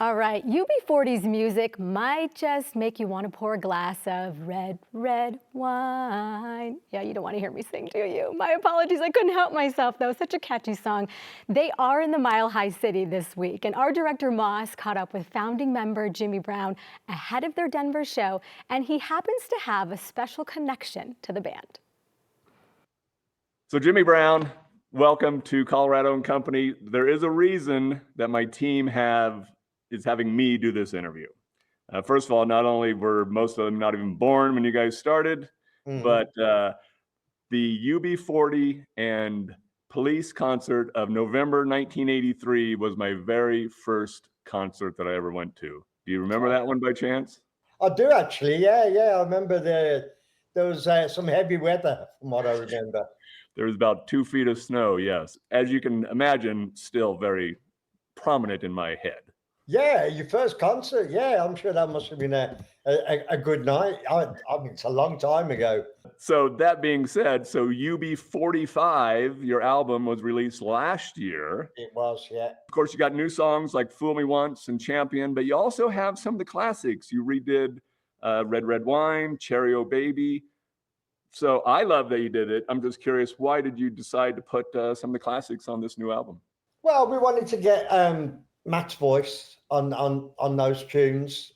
All right, UB40's music might just make you want to pour a glass of red, red wine. Yeah, you don't want to hear me sing, do you? My apologies, I couldn't help myself, though. Such a catchy song. They are in the Mile High City this week, and our director Moss caught up with founding member Jimmy Brown ahead of their Denver show, and he happens to have a special connection to the band. So Jimmy Brown, welcome to Colorado and Company. There is a reason that my team is having me do this interview. First of all, not only were most of them not even born when you guys started, but the UB40 and Police concert of November 1983 was my very first concert that I ever went to. Do you remember that one by chance? I do actually, yeah. I remember there was some heavy weather from what I remember. There was about 2 feet of snow, yes. As you can imagine, still very prominent in my head. Yeah, your first concert. Yeah, I'm sure that must have been a good night. I mean, it's a long time ago. So that being said, so UB45, your album was released last year. It was, yeah. Of course, you got new songs like Fool Me Once and Champion, but you also have some of the classics. You redid Red Red Wine, Cherry O Baby. So I love that you did it. I'm just curious, why did you decide to put some of the classics on this new album? Well, we wanted to get Matt's voice on those tunes,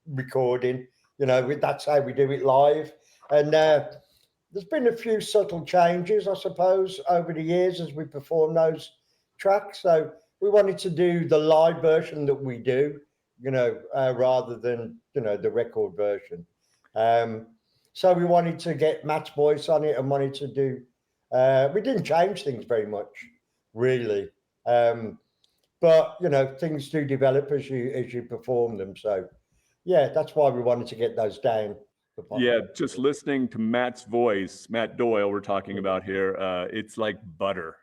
recording. You know, that's how we do it live. And there's been a few subtle changes, I suppose, over the years as we perform those tracks. So we wanted to do the live version that we do, you know, rather than, you know, the record version. So we wanted to get Matt's voice on it and wanted to do, we didn't change things very much, really. But, you know, things do develop as you perform them. So, yeah, that's why we wanted to get those down. Yeah, just listening to Matt's voice, Matt Doyle, we're talking about here, it's like butter.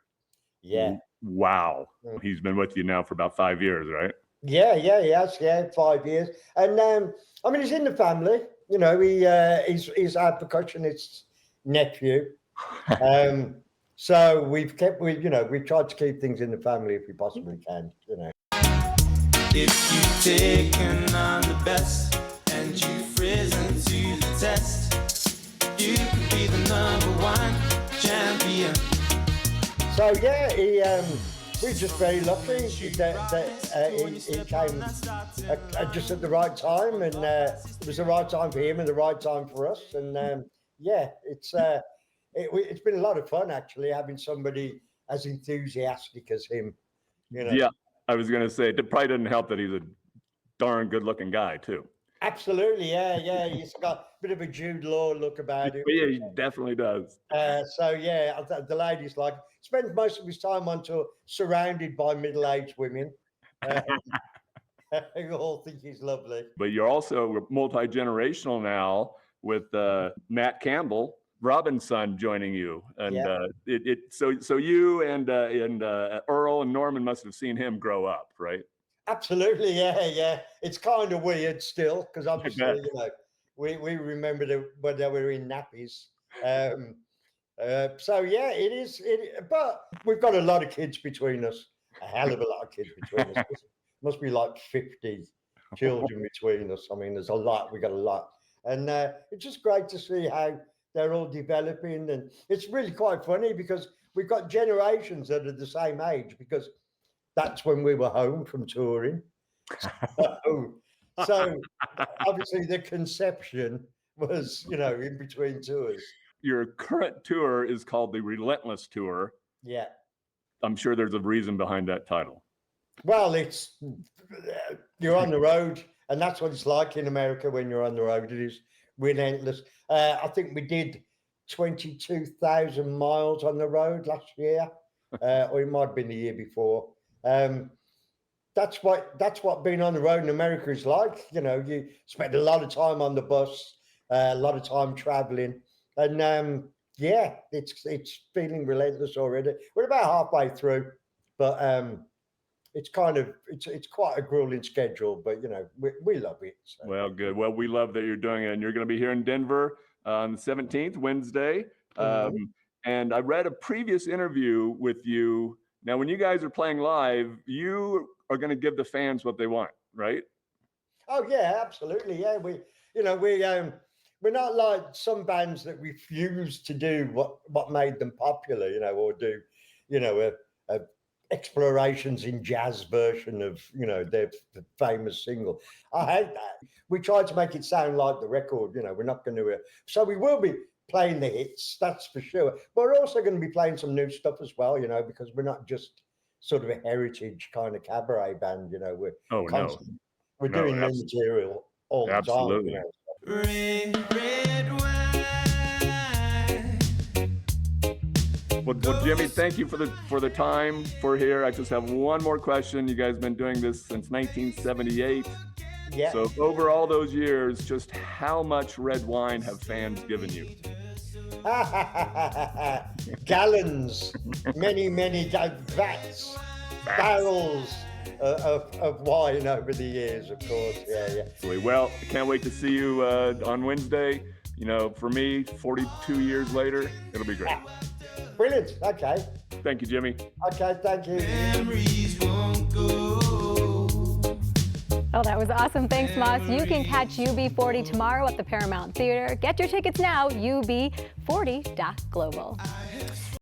Yeah. Wow. He's been with you now for about 5 years, right? Yeah, he has, 5 years. And, I mean, he's in the family. You know, he's our percussionist's nephew. So we've tried to keep things in the family if we possibly can, you know. If you've taken on the best and you've risen to the test, you could be the #1 champion. So yeah, we're just very lucky that he came just at the right time, and it was the right time for him and the right time for us. And yeah, it's been a lot of fun actually having somebody as enthusiastic as him. You know? Yeah, I was going to say, it probably doesn't help that he's a darn good-looking guy too. Absolutely, yeah. He's got a bit of a Jude Law look about him. Yeah, he definitely does. So yeah, the ladies spends most of his time on tour surrounded by middle-aged women. Who all think he's lovely. But you're also multi-generational now with Matt Campbell, Robin's son, joining you, and so you and Earl and Norman must have seen him grow up, right? Absolutely, yeah. It's kind of weird still because obviously, you know, we remember when they were in nappies. So yeah, it is. But we've got a lot of kids between us. A hell of a lot of kids between us. Must be like 50 children between us. I mean, there's a lot. We got a lot, and it's just great to see how they're all developing. And it's really quite funny because we've got generations that are the same age because that's when we were home from touring. So obviously the conception was, you know, in between tours. Your current tour is called the Relentless Tour. Yeah. I'm sure there's a reason behind that title. Well, it's you're on the road, and that's what it's like in America when you're on the road. It is relentless. I think we did 22,000 miles on the road last year, or it might have been the year before. That's what being on the road in America is like. You know, you spend a lot of time on the bus, a lot of time traveling, and yeah, it's feeling relentless already. We're about halfway through, but it's quite a grueling schedule, but you know, we love it. So. Well, good. Well, we love that you're doing it, and you're going to be here in Denver on the 17th, Wednesday. And I read a previous interview with you. Now, when you guys are playing live, you are going to give the fans what they want, right? Oh yeah, absolutely. Yeah, we're not like some bands that refuse to do what made them popular, or do, a explorations in jazz version of, their famous single. I hate that. We tried to make it sound like the record. We're not going to. So we will be playing the hits, that's for sure. But we're also going to be playing some new stuff as well, because we're not just sort of a heritage kind of cabaret band. We're Oh, no. We're No, doing new material all the absolutely. time. Red, red wine. Well, Jimmy, thank you for the time for here. I just have one more question. You guys have been doing this since 1978. Yeah. So over all those years, just how much red wine have fans given you? Gallons, many vats, barrels of wine over the years, of course. Yeah. Well, I can't wait to see you on Wednesday. For me, 42 years later, it'll be great. Brilliant. Okay. Thank you, Jimmy. Okay, thank you. Memories won't go. Oh, that was awesome. Thanks, Moss. You can catch UB40 tomorrow at the Paramount Theater. Get your tickets now, ub40.global.